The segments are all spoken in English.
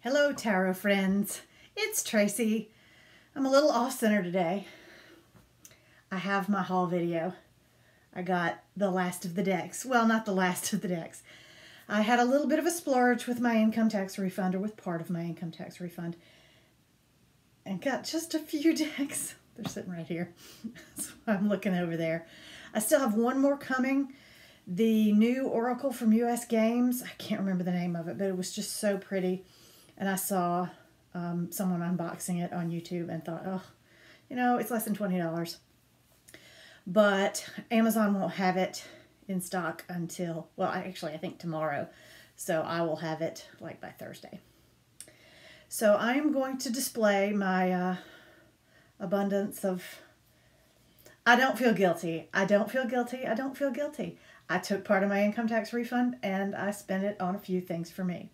Hello, tarot friends. It's Tracy. I'm a little off-center today. I have my haul video. I got the last of the decks. Well, not the last of the decks. I had a little bit of a splurge with my income tax refund, or with part of my income tax refund, and got just a few decks. They're sitting right here. So I'm looking over there. I still have one more coming. The new Oracle from US Games. I can't remember the name of it, but it was just so pretty. And I saw someone unboxing it on YouTube and thought, oh, you know, it's less than $20. But Amazon won't have it in stock until, well, actually, I think tomorrow. So I will have it like by Thursday. So I am going to display my abundance of, I don't feel guilty. I don't feel guilty. I don't feel guilty. I took part of my income tax refund and I spent it on a few things for me.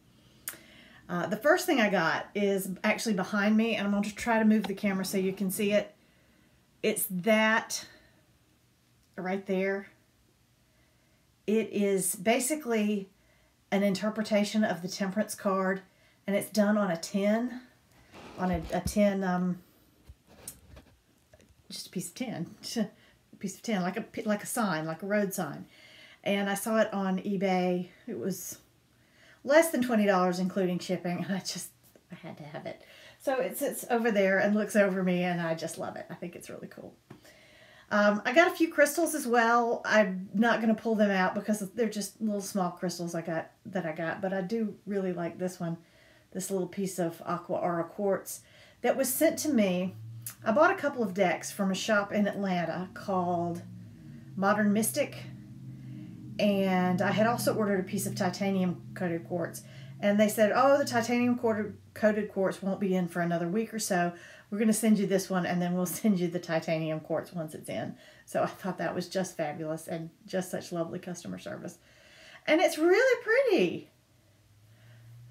The first thing I got is actually behind me, and I'm going to try to move the camera so you can see it. It's that right there. It is basically an interpretation of the Temperance card, and it's done on a tin, just a piece of tin, like a sign, like a road sign. And I saw it on eBay. It was less than $20 including shipping, and I had to have it. So it sits over there and looks over me, and I just love it. I think it's really cool. I got a few crystals as well. I'm not going to pull them out because they're just little small crystals I got, but I do really like this one, this little piece of aqua aura quartz that was sent to me. I bought a couple of decks from a shop in Atlanta called Modern Mystic. And I had also ordered a piece of titanium coated quartz. And they said, oh, the titanium coated quartz won't be in for another week or so. We're going to send you this one, and then we'll send you the titanium quartz once it's in. So I thought that was just fabulous and just such lovely customer service. And it's really pretty.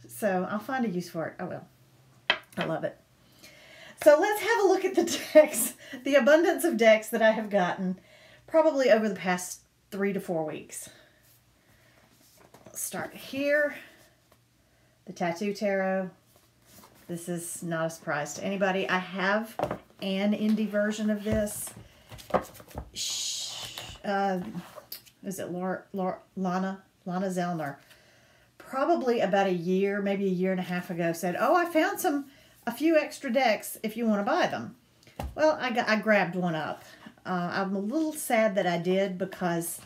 So I'll find a use for it. I will. I love it. So let's have a look at the decks, the abundance of decks that I have gotten probably over the past 3 to 4 weeks. Let's start here. The Tattoo Tarot. This is not a surprise to anybody. I have an indie version of this. Is it Lana Zellner? Probably about a year, maybe a year and a half ago, said, oh, I found a few extra decks if you want to buy them. Well, I grabbed one up. I'm a little sad that I did because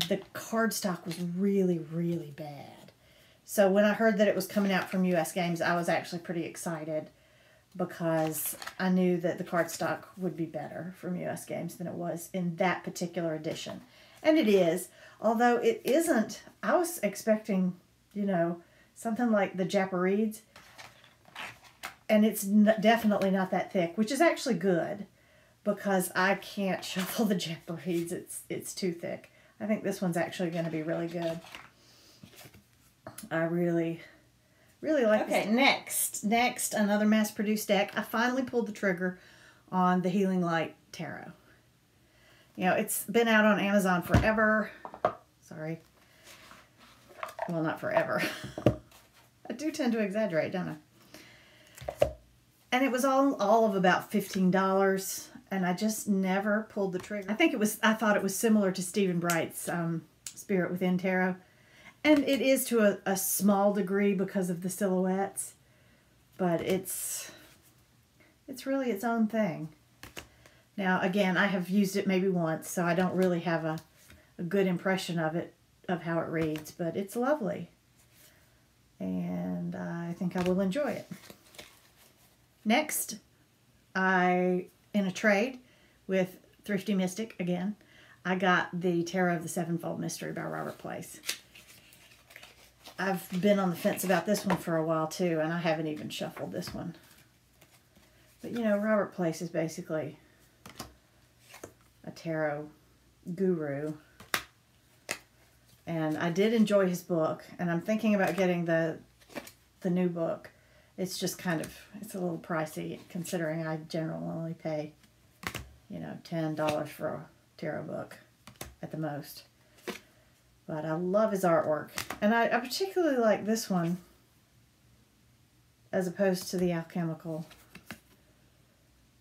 the cardstock was really, really bad. So when I heard that it was coming out from US Games, I was actually pretty excited because I knew that the cardstock would be better from US Games than it was in that particular edition. And it is, although it isn't. I was expecting, you know, something like the Japarides, and it's definitely not that thick, which is actually good. Because I can't shuffle the Japarides. It's too thick. I think this one's actually going to be really good. I really, really like this. Okay, next, another mass-produced deck. I finally pulled the trigger on the Healing Light Tarot. You know, it's been out on Amazon forever. Sorry. Well, not forever. I do tend to exaggerate, don't I? And it was all of about $15. And I just never pulled the trigger. I thought it was similar to Stephen Bright's Spirit Within Tarot. And it is to a small degree because of the silhouettes. But it's really its own thing. Now, again, I have used it maybe once, so I don't really have a good impression of it, of how it reads. But it's lovely. And I think I will enjoy it. Next, in a trade with Thrifty Mystic, again, I got the Tarot of the Sevenfold Mystery by Robert Place. I've been on the fence about this one for a while too, and I haven't even shuffled this one. But you know, Robert Place is basically a tarot guru. And I did enjoy his book, and I'm thinking about getting the new book. It's just kind of, it's a little pricey considering I generally only pay, you know, $10 for a tarot book at the most. But I love his artwork. And I particularly like this one. as opposed to the alchemical.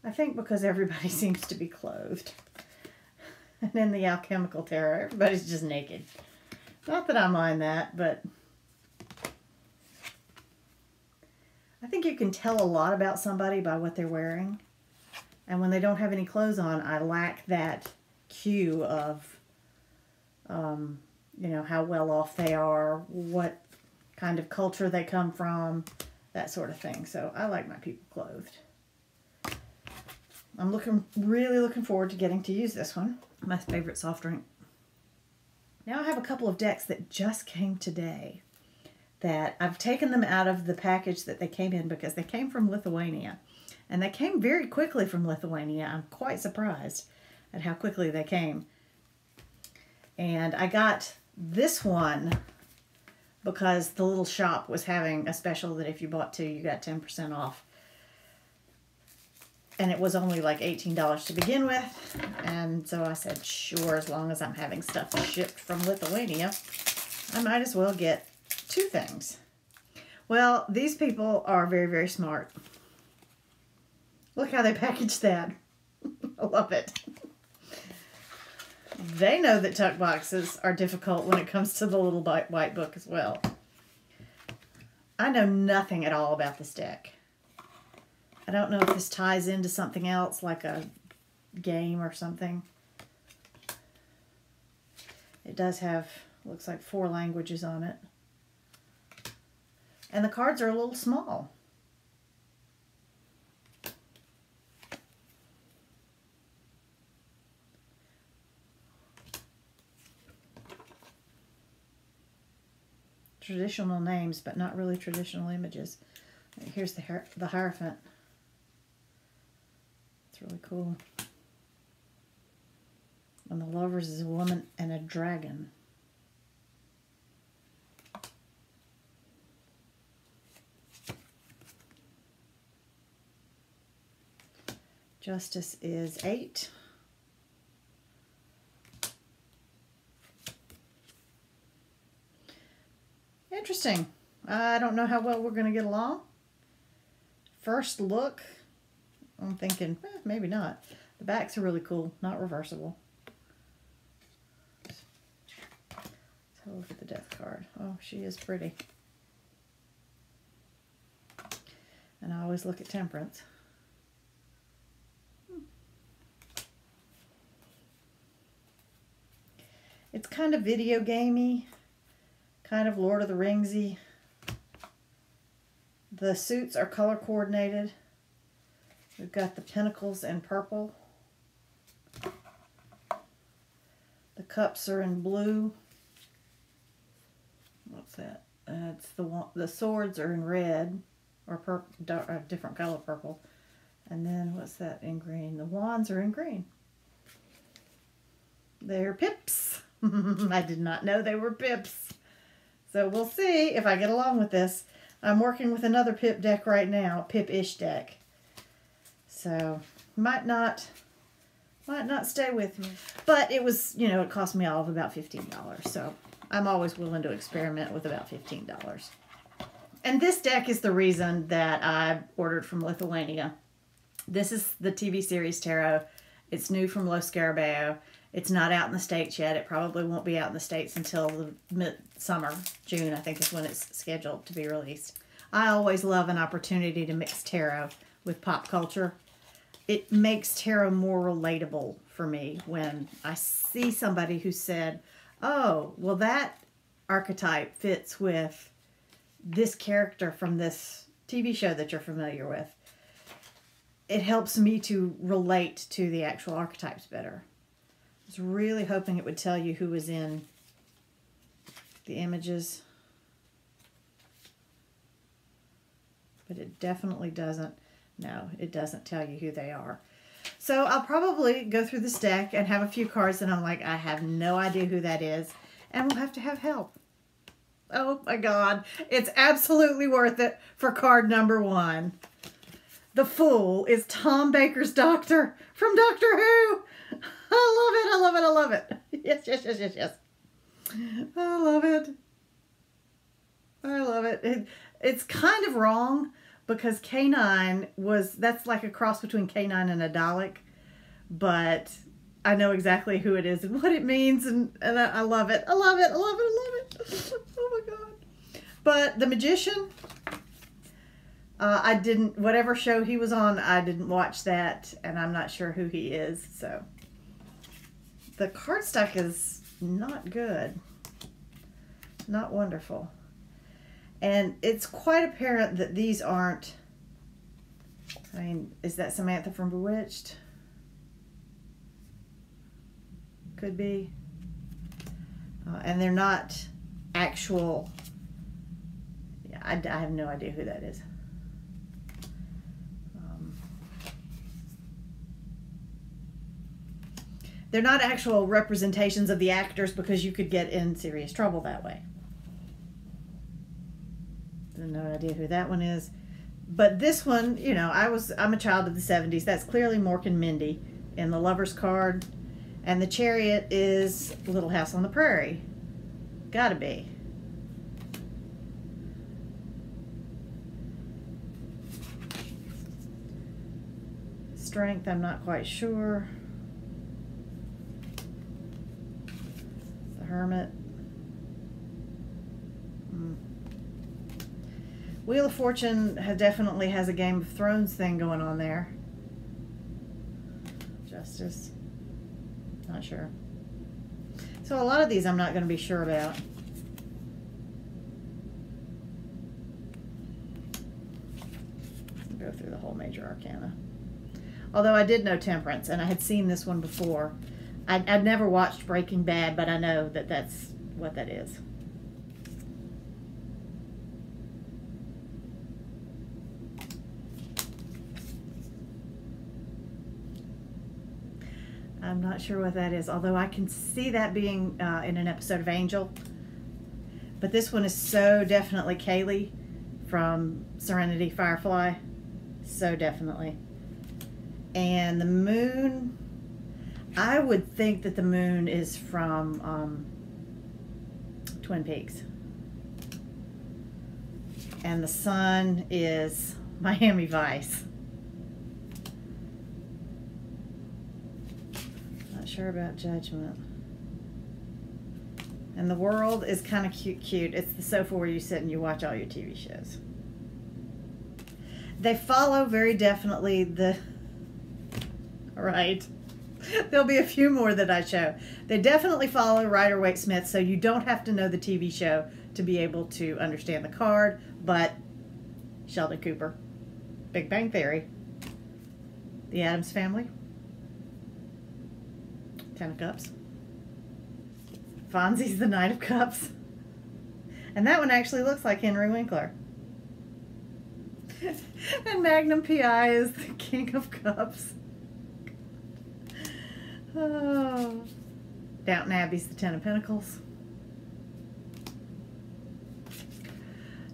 I think because everybody seems to be clothed. And in the alchemical tarot, everybody's just naked. Not that I mind that, but I think you can tell a lot about somebody by what they're wearing. And when they don't have any clothes on, I lack that cue of, you know, how well off they are, what kind of culture they come from, that sort of thing. So I like my people clothed. I'm really looking forward to getting to use this one. My favorite soft drink. Now I have a couple of decks that just came today that I've taken them out of the package that they came in because they came from Lithuania. And they came very quickly from Lithuania. I'm quite surprised at how quickly they came. And I got this one because the little shop was having a special that if you bought two, you got 10% off. And it was only like $18 to begin with. And so I said, sure, as long as I'm having stuff shipped from Lithuania, I might as well get two things. Well, these people are very, very smart. Look how they packaged that. I love it. They know that tuck boxes are difficult when it comes to the little white book as well. I know nothing at all about this deck. I don't know if this ties into something else, like a game or something. It does have, looks like 4 languages on it. And the cards are a little small. Traditional names, but not really traditional images. Here's the Hierophant. It's really cool. And the Lovers is a woman and a dragon. Justice is 8. Interesting. I don't know how well we're going to get along. First look, I'm thinking, maybe not. The backs are really cool, not reversible. Let's have a look at the death card. Oh, she is pretty. And I always look at Temperance. It's kind of video gamey, kind of Lord of the Ringsy. The suits are color coordinated. We've got the pentacles in purple. The cups are in blue. What's that? It's the swords are in red or purple, a different color purple. And then what's that in green? The wands are in green. They're pips. I did not know they were pips. So we'll see if I get along with this. I'm working with another pip deck right now, pip-ish deck. So might not stay with me. But it was, you know, it cost me all of about $15. So I'm always willing to experiment with about $15. And this deck is the reason that I ordered from Lithuania. This is the TV series Tarot. It's new from Lo Scarabeo. It's not out in the States yet. It probably won't be out in the States until the mid-summer. June, I think, is when it's scheduled to be released. I always love an opportunity to mix tarot with pop culture. It makes tarot more relatable for me when I see somebody who said, oh, well, that archetype fits with this character from this TV show that you're familiar with. It helps me to relate to the actual archetypes better. I was really hoping it would tell you who was in the images. But it definitely doesn't. No, it doesn't tell you who they are. So I'll probably go through this deck and have a few cards and I'm like, I have no idea who that is. And we'll have to have help. Oh my God. It's absolutely worth it for card number 1. The Fool is Tom Baker's doctor from Doctor Who. I love it. I love it. I love it. Yes, yes, yes, yes, yes. I love it. I love it. It's kind of wrong because Canine that's like a cross between Canine and a Dalek, but I know exactly who it is and what it means, and I love it. I love it. I love it. I love it. Oh my God. But the Magician, I didn't, whatever show he was on, I didn't watch that, and I'm not sure who he is, so. The cardstock is not good. Not wonderful. And it's quite apparent that these aren't, I mean, is that Samantha from Bewitched? Could be. And they're not actual, yeah, I have no idea who that is. They're not actual representations of the actors because you could get in serious trouble that way. No idea who that one is. But this one, you know, I'm a child of the 70s. That's clearly Mork and Mindy in the Lover's card. And the Chariot is Little House on the Prairie. Gotta be. Strength, I'm not quite sure. The Hermit. Wheel of Fortune definitely has a Game of Thrones thing going on there. Justice. Not sure. So a lot of these I'm not going to be sure about. Go through the whole major arcana. Although I did know Temperance, and I had seen this one before. I'd never watched Breaking Bad, but I know that that's what that is. I'm not sure what that is, although I can see that being in an episode of Angel. But this one is so definitely Kaylee from Serenity Firefly. So definitely. And the moon, I would think that the moon is from Twin Peaks. And the sun is Miami Vice. Not sure about Judgment. And the World is kind of cute. It's the sofa where you sit and you watch all your TV shows. They follow very definitely the... Right. There'll be a few more that I show. They definitely follow Rider-Waite Smith, so you don't have to know the TV show to be able to understand the card, but Sheldon Cooper, Big Bang Theory, The Addams Family, Ten of Cups, Fonzie's the Knight of Cups, and that one actually looks like Henry Winkler. And Magnum P.I. is the King of Cups. Oh. Downton Abbey's the Ten of Pentacles.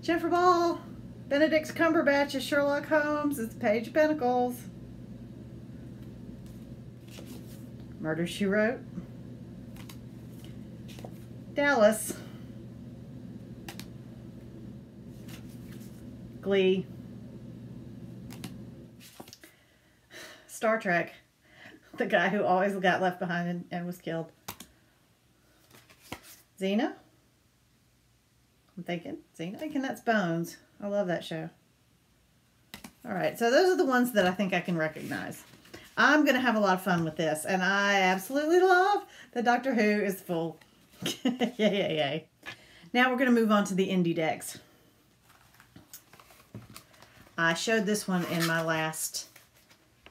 Jennifer Ball, Benedict Cumberbatch is Sherlock Holmes. It's Page of Pentacles. Murder, She Wrote. Dallas. Glee. Star Trek. The guy who always got left behind and was killed. Xena? I'm thinking that's Bones. I love that show. Alright, so those are the ones that I think I can recognize. I'm going to have a lot of fun with this, and I absolutely love that Doctor Who is full. Yay, yay, yay. Now we're going to move on to the indie decks. I showed this one in my last,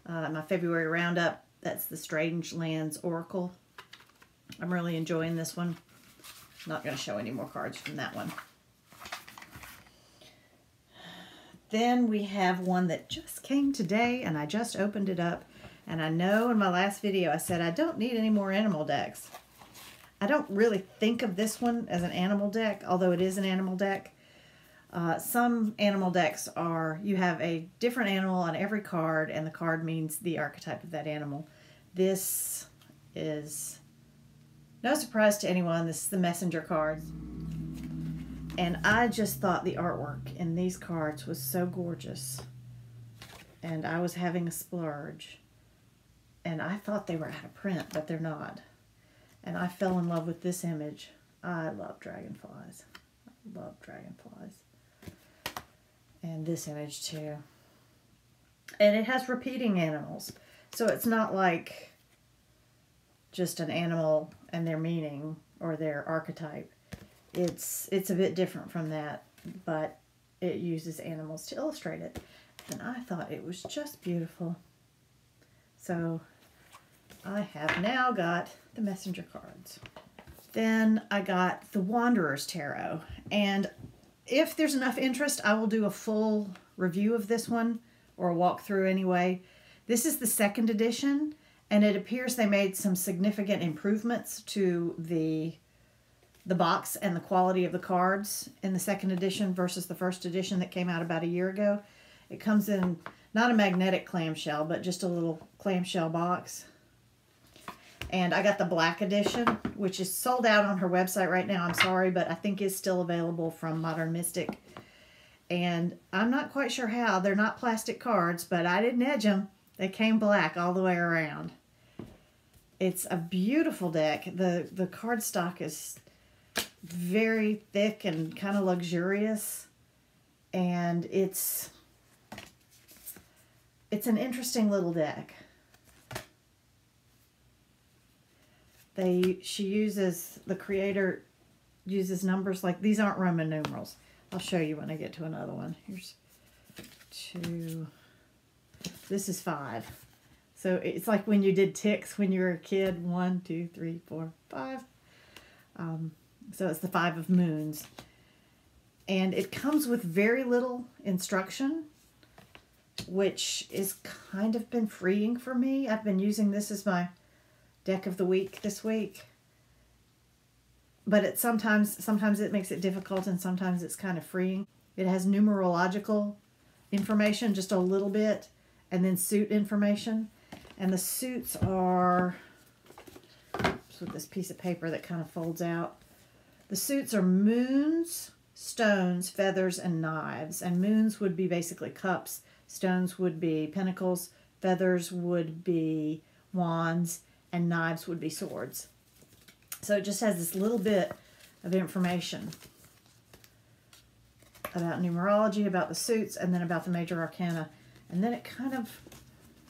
my February roundup. That's the Strange Lands Oracle. I'm really enjoying this one. Not going to show any more cards from that one. Then we have one that just came today, and I just opened it up. And I know in my last video I said I don't need any more animal decks. I don't really think of this one as an animal deck, although it is an animal deck. Some animal decks are, you have a different animal on every card, and the card means the archetype of that animal. This is no surprise to anyone. This is the Messenger card. And I just thought the artwork in these cards was so gorgeous. And I was having a splurge. And I thought they were out of print, but they're not. And I fell in love with this image. I love dragonflies. I love dragonflies. And this image too. And it has repeating animals. So it's not like just an animal and their meaning or their archetype. It's a bit different from that, but it uses animals to illustrate it. And I thought it was just beautiful. So I have now got the messenger cards. Then I got the Wanderer's Tarot. And if there's enough interest, I will do a full review of this one, or a walkthrough anyway. This is the 2nd edition, and it appears they made some significant improvements to the box and the quality of the cards in the 2nd edition versus the 1st edition that came out about a year ago. It comes in not a magnetic clamshell, but just a little clamshell box. And I got the black edition, which is sold out on her website right now. I'm sorry, but I think is still available from Modern Mystic. And I'm not quite sure how. They're not plastic cards, but I didn't edge them. They came black all the way around. It's a beautiful deck. The cardstock is very thick and kind of luxurious. And it's an interesting little deck. The creator uses numbers like, these aren't Roman numerals. I'll show you when I get to another one. Here's 2. This is 5. So it's like when you did ticks when you were a kid. 1, 2, 3, 4, 5. So it's the 5 of moons. And it comes with very little instruction, which is kind of been freeing for me. I've been using this as my deck of the week this week. But it sometimes it makes it difficult, and sometimes it's kind of freeing. It has numerological information, just a little bit, and then suit information. And the suits are with this piece of paper that kind of folds out. The suits are moons, stones, feathers, and knives. And moons would be basically cups. Stones would be pentacles. Feathers would be wands. And knives would be swords. So it just has this little bit of information about numerology, about the suits, and then about the major arcana. And then it kind of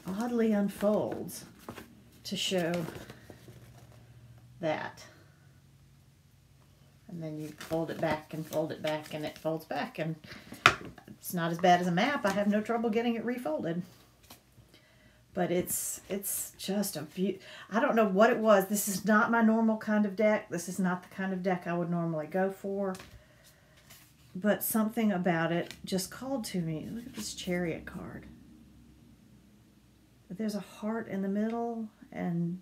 oddly unfolds to show that. And then you fold it back and fold it back, and it folds back. And it's not as bad as a map. I have no trouble getting it refolded. But it's just a beaut. I don't know what it was. This is not my normal kind of deck. This is not the kind of deck I would normally go for. But something about it just called to me. Look at this Chariot card. There's a heart in the middle, and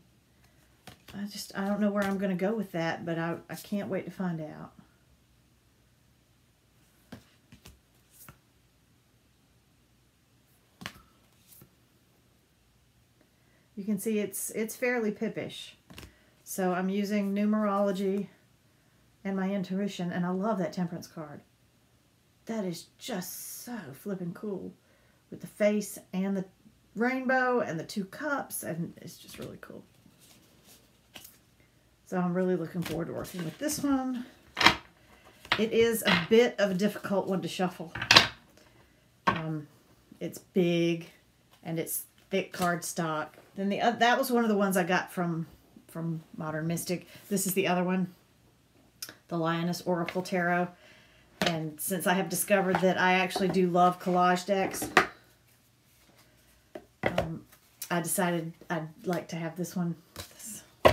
I don't know where I'm going to go with that, but I can't wait to find out. You can see it's fairly pippish. So I'm using numerology and my intuition, and I love that Temperance card. That is just so flippin' cool. With the face and the rainbow and the 2 cups, and it's just really cool. So I'm really looking forward to working with this one. It is a bit of a difficult one to shuffle. It's big, and it's thick cardstock. Then that was one of the ones I got from Modern Mystic. This is the other one, the Lioness Oracle Tarot. And since I have discovered that I actually do love collage decks, I decided I'd like to have this one. The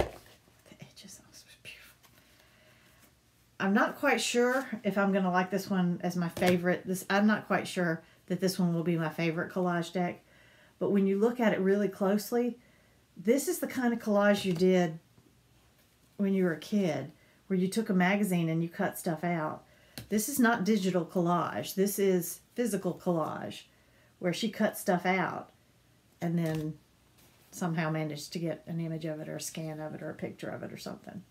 edges are so beautiful. I'm not quite sure if I'm going to like this one as my favorite. I'm not quite sure that this one will be my favorite collage deck. But when you look at it really closely, this is the kind of collage you did when you were a kid, where you took a magazine and you cut stuff out. This is not digital collage. This is physical collage, where she cut stuff out and then somehow managed to get an image of it or a scan of it or a picture of it or something.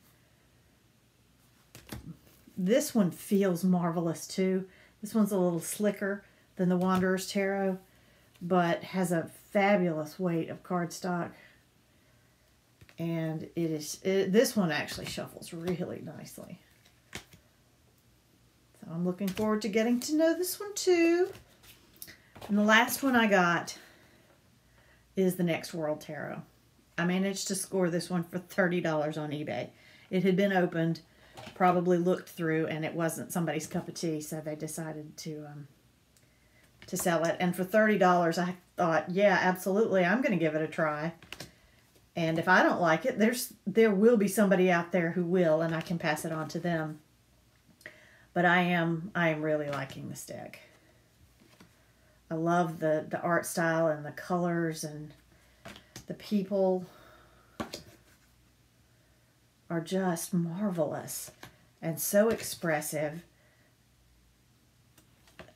this one feels marvelous too. This one's a little slicker than the Wanderer's Tarot, but has a fabulous weight of cardstock. And this one actually shuffles really nicely. So I'm looking forward to getting to know this one too. And the last one I got is the Next World Tarot. I managed to score this one for $30 on eBay. It had been opened, probably looked through, and it wasn't somebody's cup of tea, so they decided to sell it. And for $30, I thought, yeah, absolutely, I'm going to give it a try. And if I don't like it, there will be somebody out there who will, and I can pass it on to them. But I am really liking this deck. I love the art style and the colors, and the people are just marvelous and so expressive.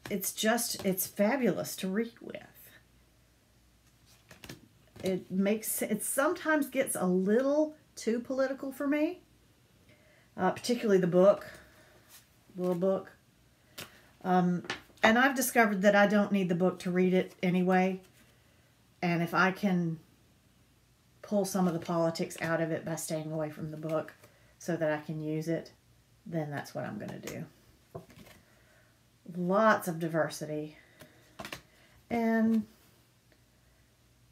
It's fabulous to read with. It sometimes gets a little too political for me, particularly the little book. And I've discovered that I don't need the book to read it anyway. And if I can pull some of the politics out of it by staying away from the book so that I can use it, then that's what I'm going to do. Lots of diversity. And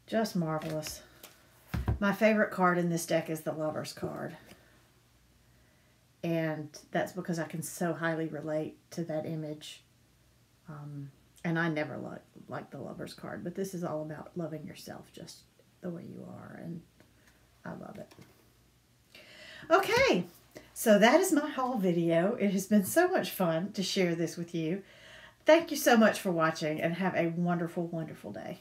just marvelous. My favorite card in this deck is the Lover's card. And that's because I can so highly relate to that image. And I never liked the Lover's card, but this is all about loving yourself just the way you are, and I love it. Okay, so that is my haul video. It has been so much fun to share this with you. Thank you so much for watching, and have a wonderful, wonderful day.